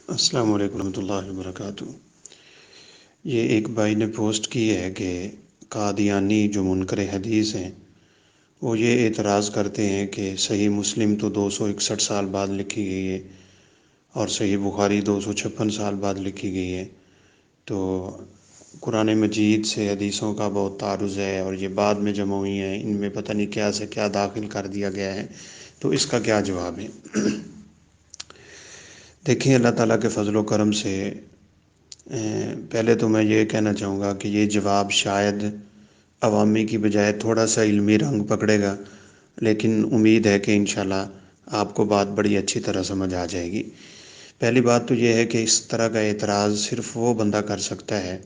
السلام علیکم ورحمۃ اللہ وبرکاتہ۔ یہ ایک بھائی نے پوسٹ کی ہے کہ قادیانی جو منکر حدیث ہیں وہ یہ اعتراض کرتے ہیں کہ صحیح مسلم تو 261 سال بعد لکھی گئی ہے اور صحیح بخاری 256 سال بعد لکھی گئی ہے، تو قرآن مجید سے حدیثوں کا بہت تعارض ہے اور یہ بعد میں جمع ہوئی ہیں، ان میں پتہ نہیں کیا سے کیا داخل کر دیا گیا ہے، تو اس کا کیا جواب ہے؟ دیکھیں، اللہ تعالیٰ کے فضل و کرم سے پہلے تو میں یہ کہنا چاہوں گا کہ یہ جواب شاید عوامی کی بجائے تھوڑا سا علمی رنگ پکڑے گا، لیکن امید ہے کہ انشاءاللہ آپ کو بات بڑی اچھی طرح سمجھ آ جائے گی۔ پہلی بات تو یہ ہے کہ اس طرح کا اعتراض صرف وہ بندہ کر سکتا ہے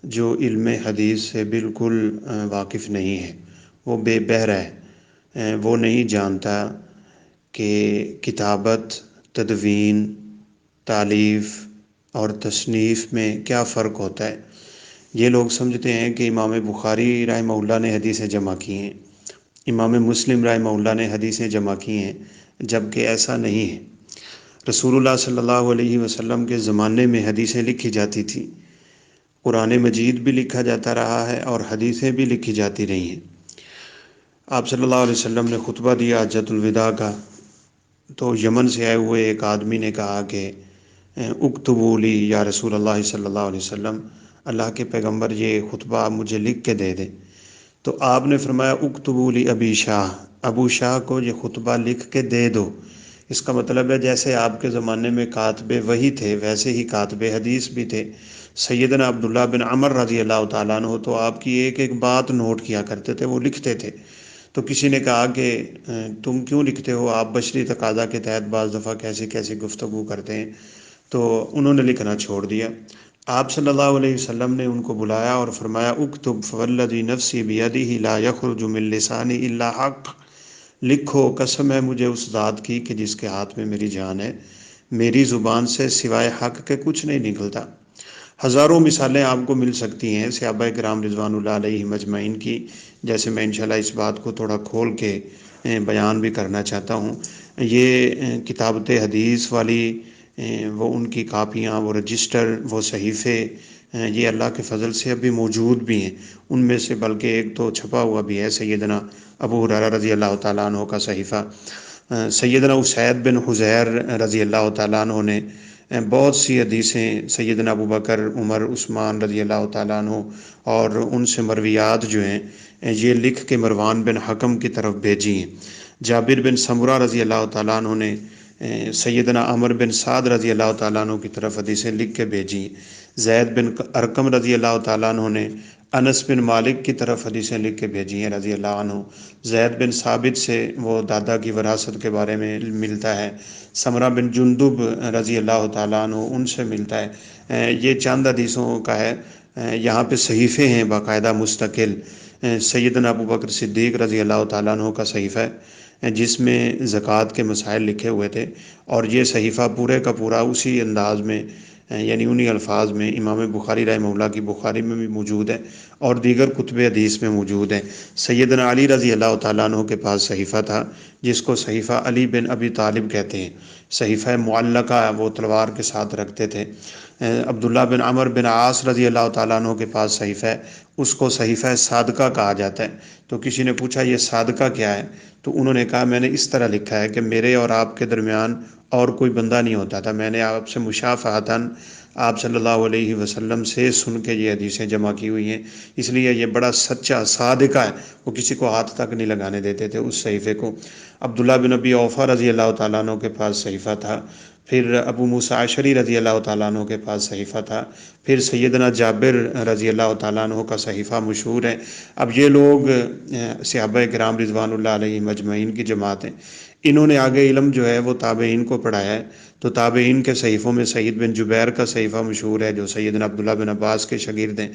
جو علم حدیث سے بالکل واقف نہیں ہے، وہ بے بہرہ ہے، وہ نہیں جانتا کہ کتابت، تدوین، تالیف اور تصنیف میں کیا فرق ہوتا ہے۔ یہ لوگ سمجھتے ہیں کہ امام بخاری رحمہ اللہ نے حدیثیں جمع کی ہیں، امام مسلم رحمہ اللہ نے حدیثیں جمع کی ہیں، جبکہ ایسا نہیں ہے۔ رسول اللہ صلی اللہ علیہ وسلم کے زمانے میں حدیثیں لکھی جاتی تھیں، قرآن مجید بھی لکھا جاتا رہا ہے اور حدیثیں بھی لکھی جاتی رہی ہیں۔ آپ صلی اللہ علیہ وسلم نے خطبہ دیا حجۃ الوداع کا، تو یمن سے آئے ہوئے ایک آدمی نے کہا کہ اکتبوا لی یا رسول اللہ صلی اللہ علیہ وسلم، اللہ کے پیغمبر یہ خطبہ آپ مجھے لکھ کے دے دیں۔ تو آپ نے فرمایا اکتبوا لی ابی شاہ، ابو شاہ کو یہ خطبہ لکھ کے دے دو۔ اس کا مطلب ہے جیسے آپ کے زمانے میں کاتب وحی تھے ویسے ہی کاتب حدیث بھی تھے۔ سیدنا عبداللہ بن عمر رضی اللہ تعالیٰ عنہ تو آپ کی ایک ایک بات نوٹ کیا کرتے تھے، وہ لکھتے تھے۔ تو کسی نے کہا کہ تم کیوں لکھتے ہو، آپ بشری تقاضا کے تحت بعض دفعہ کیسی کیسی گفتگو کرتے ہیں، تو انہوں نے لکھنا چھوڑ دیا۔ آپ صلی اللہ علیہ وسلم نے ان کو بلایا اور فرمایا اکتب فوالذی نفسی بیدہ لا یخرج من لسانی الا حق، لکھو، قسم ہے مجھے اس ذات کی کہ جس کے ہاتھ میں میری جان ہے، میری زبان سے سوائے حق کے کچھ نہیں نکلتا۔ ہزاروں مثالیں آپ کو مل سکتی ہیں صحابہ کرام رضوان اللہ علیہ مجمعین کی، جیسے میں انشاءاللہ اس بات کو تھوڑا کھول کے بیان بھی کرنا چاہتا ہوں۔ یہ کتابت حدیث والی وہ ان کی کاپیاں، وہ رجسٹر، وہ صحیفے، یہ اللہ کے فضل سے ابھی موجود بھی ہیں۔ ان میں سے بلکہ ایک تو چھپا ہوا بھی ہے، سیدنا ابو ہریرہ رضی اللہ تعالیٰ عنہ کا صحیفہ۔ سیدنا اسید بن حضیر رضی اللہ تعالیٰ عنہ نے بہت سی حدیثیں سیدنا ابو بکر، عمر، عثمان رضی اللہ تعالیٰ عنہ اور ان سے مرویات جو ہیں یہ لکھ کے مروان بن حکم کی طرف بھیجی ہیں۔ جابر بن سمرہ رضی اللہ تعالیٰ عنہ نے سیدنا عمر بن سعد رضی اللہ تعالیٰ عنہ کی طرف حدیثیں لکھ کے بھیجی ہیں۔ زید بن ارقم رضی اللہ تعالیٰ عنہ نے انس بن مالک کی طرف حدیثیں لکھ کے بھیجی ہیں رضی اللہ عنہ۔ زید بن ثابت سے وہ دادا کی وراثت کے بارے میں ملتا ہے۔ سمرہ بن جندب رضی اللہ تعالیٰ عنہ ان سے ملتا ہے۔ یہ چند حدیثوں کا ہے۔ یہاں پہ صحیفے ہیں باقاعدہ مستقل۔ سیدنا ابو بکر صدیق رضی اللہ تعالیٰ عنہ کا صحیفہ ہے جس میں زکوٰۃ کے مسائل لکھے ہوئے تھے، اور یہ صحیفہ پورے کا پورا اسی انداز میں یعنی انہی الفاظ میں امام بخاری رحمہ اللہ کی بخاری میں بھی موجود ہے اور دیگر کتب حدیث میں موجود ہے۔ سیدنا علی رضی اللہ تعالیٰ عنہ کے پاس صحیفہ تھا جس کو صحیفہ علی بن ابی طالب کہتے ہیں، صحیفہ معلقہ وہ تلوار کے ساتھ رکھتے تھے۔ عبداللہ بن عمر بن عاص رضی اللہ تعالیٰ عنہ کے پاس صحیفہ ہے، اس کو صحیفہ صادقہ کہا جاتا ہے۔ تو کسی نے پوچھا یہ صادقہ کیا ہے، تو انہوں نے کہا میں نے اس طرح لکھا ہے کہ میرے اور آپ کے درمیان اور کوئی بندہ نہیں ہوتا تھا، میں نے آپ سے مشافہتاً آپ صلی اللہ علیہ وسلم سے سن کے یہ حدیثیں جمع کی ہوئی ہیں، اس لیے یہ بڑا سچا صادقہ ہے۔ وہ کسی کو ہاتھ تک نہیں لگانے دیتے تھے اس صحیفے کو۔ عبداللہ بن ابی اوفیٰ رضی اللہ تعالیٰ عنہ کے پاس صحیفہ تھا، پھر ابو موسیٰ اشعری رضی اللہ تعالیٰ عنہ کے پاس صحیفہ تھا، پھر سیدنا جابر رضی اللہ تعالیٰ عنہ کا صحیفہ مشہور ہے۔ اب یہ لوگ صحابہ کرام رضوان اللہ علیہ مجمعین کی جماعت ہیں، انہوں نے آگے علم جو ہے وہ تابعین کو پڑھایا ہے۔ تو تابعین کے صحیفوں میں سعید بن جبیر کا صحیفہ مشہور ہے جو سیدنا عبداللہ بن عباس کے شاگرد ہیں۔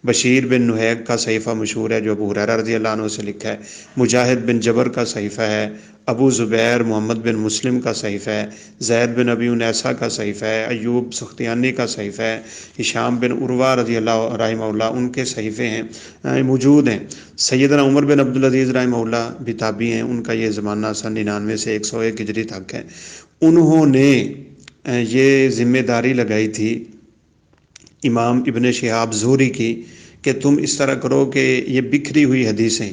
بشیر بن نہیک کا صحیفہ مشہور ہے جو ابو ہریرہ رضی اللہ عنہ سے لکھا ہے۔ مجاہد بن جبر کا صحیفہ ہے۔ ابو زبیر محمد بن مسلم کا صحیفہ ہے۔ زید بن ابی انیسہ کا صحیفہ ہے۔ ایوب سختیانی کا صحیفہ ہے۔ ہشام بن عروہ رضی اللہ رحمہ اللہ ان کے صحیفے ہیں موجود ہیں۔ سیدنا عمر بن عبدالعزیز رحمہ اللہ بھی تابعی ہیں، ان کا یہ زمانہ سن 99 سے 101 ہجری تک ہے۔ انہوں نے یہ ذمہ داری لگائی تھی امام ابن شہاب زہری کی کہ تم اس طرح کرو کہ یہ بکھری ہوئی حدیثیں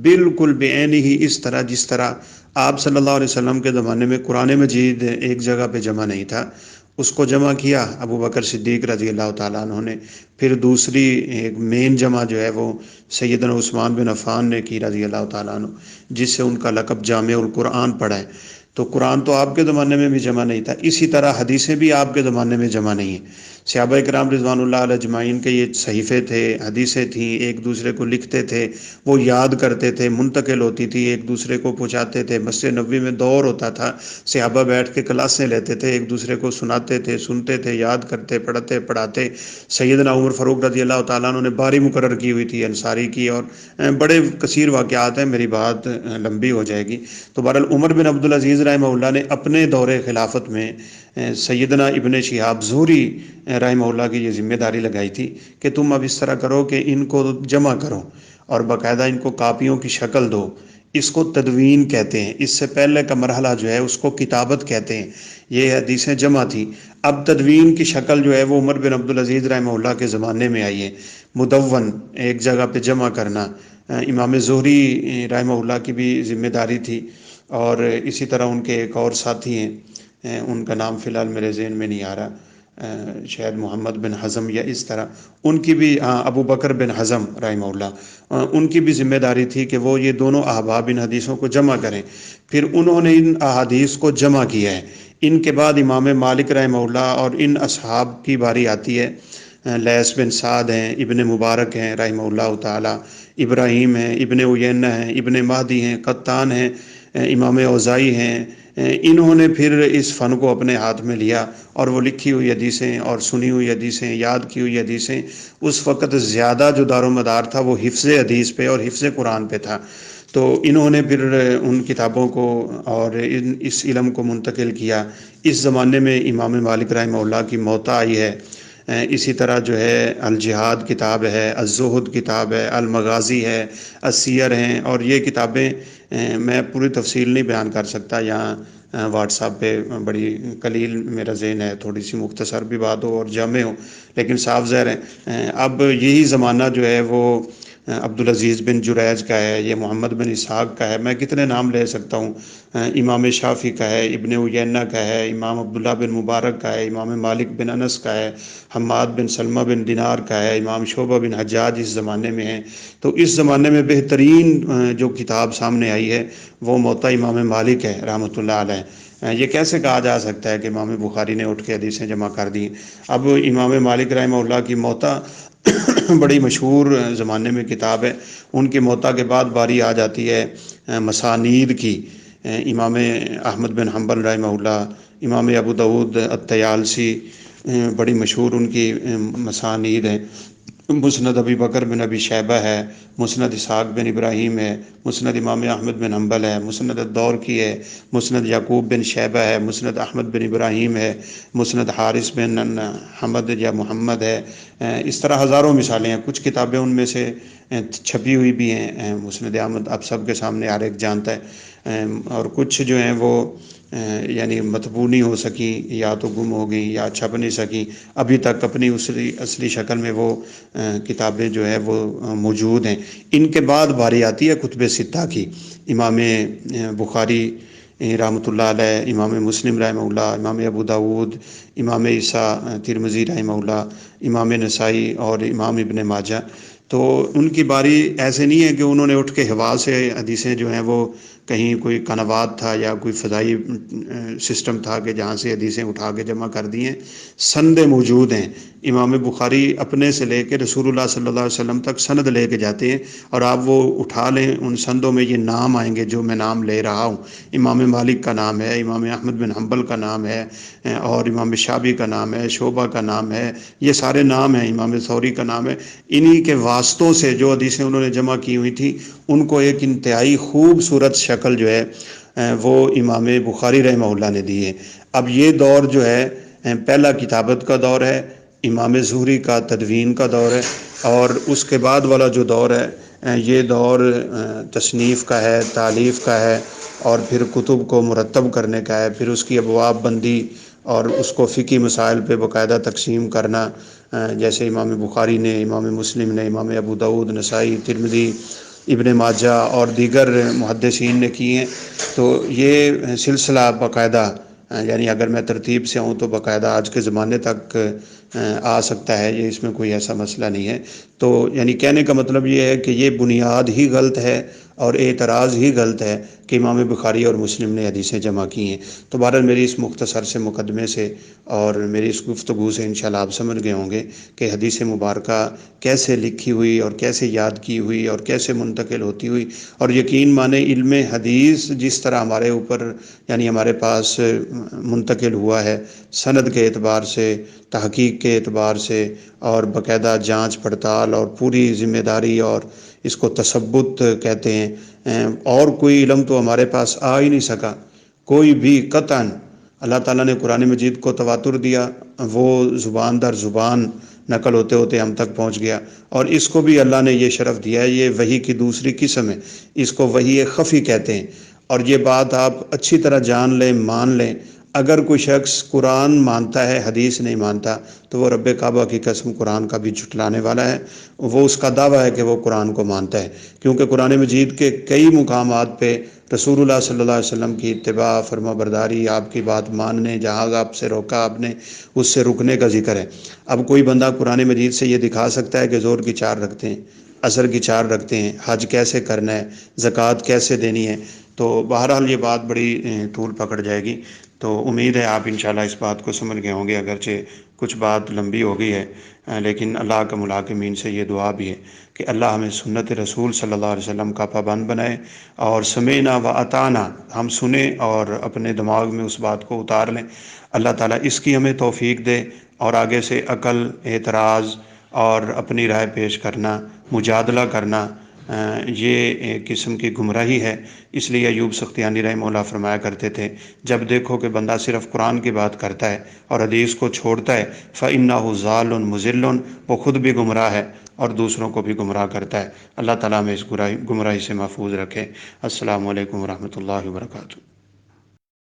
بالکل بے عینی ہی اس طرح جس طرح آپ صلی اللہ علیہ وسلم کے زمانے میں قرآن مجید ایک جگہ پہ جمع نہیں تھا، اس کو جمع کیا ابو بکر صدیق رضی اللہ تعالیٰ عنہ نے، پھر دوسری ایک مین جمع جو ہے وہ سیدنا عثمان بن عفان نے کی رضی اللہ تعالیٰ عنہ، جس سے ان کا لقب جامع القرآن پڑا ہے۔ تو قرآن تو آپ کے زمانے میں بھی جمع نہیں تھا، اسی طرح حدیثیں بھی آپ کے زمانے میں جمع نہیں ہیں۔ صحابہ کرام رضوان اللہ علیہ اجمعین کے یہ صحیفے تھے، حدیثیں تھیں، ایک دوسرے کو لکھتے تھے، وہ یاد کرتے تھے، منتقل ہوتی تھی، ایک دوسرے کو پہنچاتے تھے۔ مسجد نبوی میں دور ہوتا تھا، صحابہ بیٹھ کے کلاسیں لیتے تھے، ایک دوسرے کو سناتے تھے، سنتے تھے، یاد کرتے، پڑھاتے۔ سیدنا عمر فاروق رضی اللہ تعالیٰ عنہ نے باری مقرر کی ہوئی تھی انصاری کی، اور بڑے کثیر واقعات ہیں، میری بات لمبی ہو جائے گی۔ تو بہرحال عمر بن عبدالعزیز رحمہ اللہ نے اپنے دور خلافت میں سیدنا ابن شہاب زہری رحمہ اللہ کی یہ ذمہ داری لگائی تھی کہ تم اب اس طرح کرو کہ ان کو جمع کرو اور باقاعدہ ان کو کاپیوں کی شکل دو۔ اس کو تدوین کہتے ہیں، اس سے پہلے کا مرحلہ جو ہے اس کو کتابت کہتے ہیں۔ یہ حدیثیں جمع تھی، اب تدوین کی شکل جو ہے وہ عمر بن عبدالعزیز رحمہ اللہ کے زمانے میں آئی ہے، مدون ایک جگہ پہ جمع کرنا۔ امام زہری رحمہ اللہ کی بھی ذمہ داری تھی، اور اسی طرح ان کے ایک اور ساتھی ہیں، ان کا نام فی الحال میرے ذہن میں نہیں آ رہا، شاید محمد بن حزم یا اس طرح، ان کی بھی ابو بکر بن حزم رحمہ اللہ، ان کی بھی ذمہ داری تھی کہ وہ یہ دونوں احباب ان حدیثوں کو جمع کریں۔ پھر انہوں نے ان احادیث کو جمع کیا ہے۔ ان کے بعد امام مالک رحمہ اللہ اور ان اصحاب کی باری آتی ہے، لیث بن سعد ہیں، ابن مبارک ہیں رحمہ اللہ تعالی، ابراہیم ہیں، ابن عینہ ہیں، ابن مہدی ہیں، قطان ہیں، امام اوزائی ہیں۔ انہوں نے پھر اس فن کو اپنے ہاتھ میں لیا، اور وہ لکھی ہوئی حدیثیں اور سنی ہوئی حدیثیں، یاد کی ہوئی حدیثیں، اس وقت زیادہ جو دار و مدار تھا وہ حفظ حدیث پہ اور حفظ قرآن پہ تھا۔ تو انہوں نے پھر ان کتابوں کو اور اس علم کو منتقل کیا۔ اس زمانے میں امام مالک رحمہ اللہ کی موت آئی ہے۔ اسی طرح جو ہے الجہاد کتاب ہے، الزہد کتاب ہے، المغازی ہے، السیر ہیں، اور یہ کتابیں میں پوری تفصیل نہیں بیان کر سکتا یہاں واٹس ایپ پہ، بڑی قلیل میرا ذہن ہے، تھوڑی سی مختصر بھی بات ہو اور جامع ہو، لیکن صاف ظاہر ہے اب یہی زمانہ جو ہے وہ عبدالعزیز بن جریج کا ہے، یہ محمد بن اسحاق کا ہے، میں کتنے نام لے سکتا ہوں، امام شافعی کا ہے، ابن عینہ کا ہے، امام عبداللہ بن مبارک کا ہے، امام مالک بن انس کا ہے، حماد بن سلمہ بن دینار کا ہے، امام شعبہ بن حجاج اس زمانے میں ہے۔ تو اس زمانے میں بہترین جو کتاب سامنے آئی ہے وہ موطا امام مالک ہے رحمۃ اللہ علیہ۔ یہ کیسے کہا جا سکتا ہے کہ امام بخاری نے اٹھ کے حدیثیں جمع کر دی؟ اب امام مالک رحمہ اللہ کی موطا بڑی مشہور زمانے میں کتاب ہے، ان کی موطا کے بعد باری آ جاتی ہے مسانید کی۔ امام احمد بن حنبل رحمہ اللہ، امام ابو داود الطیالسی، بڑی مشہور ان کی مسانید ہیں۔ مسند ابی بکر بن ابی شیبہ ہے، مسند اسحاق بن ابراہیم ہے، مسند امام احمد بن حنبل ہے، مسند الدور کی ہے، مسند یعقوب بن شیبہ ہے، مسند احمد بن ابراہیم ہے، مسند حارث بن حمد یا محمد ہے۔ اس طرح ہزاروں مثالیں ہیں، کچھ کتابیں ان میں سے چھپی ہوئی بھی ہیں، مسند احمد اب سب کے سامنے ہر ایک جانتا ہے، اور کچھ جو ہیں وہ یعنی مطبوع نہیں ہو سکیں، یا تو گم ہو گئیں یا چھپ نہیں سکیں، ابھی تک اپنی اصلی شکل میں وہ کتابیں جو ہے وہ موجود ہیں۔ ان کے بعد باری آتی ہے کتب ستہ کی، امام بخاری رحمۃ اللہ علیہ، امام مسلم رحمہ اللہ، امام ابو داود، امام عیسیٰ ترمذی رحمہ اللہ، امام نسائی اور امام ابن ماجہ۔ تو ان کی باری ایسے نہیں ہے کہ انہوں نے اٹھ کے ہوا سے حدیثیں جو ہیں وہ کہیں کوئی قنوات تھا یا کوئی فضائی سسٹم تھا کہ جہاں سے حدیثیں اٹھا کے جمع کر دی ہیں، سندیں موجود ہیں۔ امام بخاری اپنے سے لے کے رسول اللہ صلی اللہ علیہ وسلم تک سند لے کے جاتے ہیں، اور آپ وہ اٹھا لیں، ان سندوں میں یہ نام آئیں گے جو میں نام لے رہا ہوں۔ امام مالک کا نام ہے، امام احمد بن حنبل کا نام ہے، اور امام شافعی کا نام ہے، شعبہ کا نام ہے، یہ سارے نام ہیں، امام ثوری کا نام ہے۔ انہی کے واسطوں سے جو حدیثیں انہوں نے جمع کی ہوئی تھی ان کو ایک انتہائی خوبصورت شکل جو ہے وہ امام بخاری رحمہ اللہ نے دی ہے۔ اب یہ دور جو ہے پہلا کتابت کا دور ہے، امام زہری کا تدوین کا دور ہے، اور اس کے بعد والا جو دور ہے یہ دور تصنیف کا ہے، تالیف کا ہے، اور پھر کتب کو مرتب کرنے کا ہے، پھر اس کی ابواب بندی اور اس کو فقہی مسائل پہ باقاعدہ تقسیم کرنا، جیسے امام بخاری نے، امام مسلم نے، امام ابو داؤد، نسائی، ترمذی، ابن ماجہ اور دیگر محدثین نے کی ہیں۔ تو یہ سلسلہ باقاعدہ، یعنی اگر میں ترتیب سے ہوں تو باقاعدہ آج کے زمانے تک آ سکتا ہے، یہ اس میں کوئی ایسا مسئلہ نہیں ہے۔ تو یعنی کہنے کا مطلب یہ ہے کہ یہ بنیاد ہی غلط ہے اور اعتراض ہی غلط ہے کہ امام بخاری اور مسلم نے حدیثیں جمع کی ہیں۔ تو بہرحال میری اس مختصر سے مقدمے سے اور میری اس گفتگو سے انشاءاللہ آپ سمجھ گئے ہوں گے کہ حدیث مبارکہ کیسے لکھی ہوئی اور کیسے یاد کی ہوئی اور کیسے منتقل ہوتی ہوئی، اور یقین مانیں علم حدیث جس طرح ہمارے اوپر یعنی ہمارے پاس منتقل ہوا ہے، سند کے اعتبار سے، تحقیق کے اعتبار سے، اور باقاعدہ جانچ پڑتال اور پوری ذمہ داری، اور اس کو تثبت کہتے ہیں، اور کوئی علم تو ہمارے پاس آ ہی نہیں سکا کوئی بھی قطعاً۔ اللہ تعالیٰ نے قرآن مجید کو تواتر دیا، وہ زبان در زبان نقل ہوتے ہوتے ہم تک پہنچ گیا، اور اس کو بھی اللہ نے یہ شرف دیا ہے، یہ وحی کی دوسری قسم ہے، اس کو وحی خفی کہتے ہیں۔ اور یہ بات آپ اچھی طرح جان لیں، مان لیں، اگر کوئی شخص قرآن مانتا ہے حدیث نہیں مانتا تو وہ رب کعبہ کی قسم قرآن کا بھی جھٹلانے والا ہے۔ وہ اس کا دعویٰ ہے کہ وہ قرآن کو مانتا ہے، کیونکہ قرآن مجید کے کئی مقامات پہ رسول اللہ صلی اللہ علیہ وسلم کی اتباع، فرما برداری، آپ کی بات ماننے، جہاں آپ سے روکا آپ نے اس سے رکنے کا ذکر ہے۔ اب کوئی بندہ قرآن مجید سے یہ دکھا سکتا ہے کہ زور کی چار رکھتے ہیں، عصر کی چار رکھتے ہیں، حج کیسے کرنا ہے، زکوٰۃ کیسے دینی ہے؟ تو بہرحال یہ بات بڑی طول پکڑ جائے گی۔ تو امید ہے آپ انشاءاللہ اس بات کو سمجھ گئے ہوں گے، اگرچہ کچھ بات لمبی ہو گئی ہے، لیکن اللہ کا ملاکمین سے یہ دعا بھی ہے کہ اللہ ہمیں سنت رسول صلی اللہ علیہ وسلم کا پابند بنائے، اور سمعنا و اطعنا، ہم سنیں اور اپنے دماغ میں اس بات کو اتار لیں۔ اللہ تعالیٰ اس کی ہمیں توفیق دے، اور آگے سے عقل، اعتراض اور اپنی رائے پیش کرنا، مجادلہ کرنا، یہ ایک قسم کی گمراہی ہے۔ اس لیے ایوب سختیانی رحمہ اللہ فرمایا کرتے تھے، جب دیکھو کہ بندہ صرف قرآن کی بات کرتا ہے اور حدیث کو چھوڑتا ہے، فَإِنَّهُ ضَالٌ مُضِلٌ، وہ خود بھی گمراہ ہے اور دوسروں کو بھی گمراہ کرتا ہے۔ اللہ تعالیٰ ہمیں اس گمراہی سے محفوظ رکھے۔ السلام علیکم ورحمۃ اللہ وبرکاتہ۔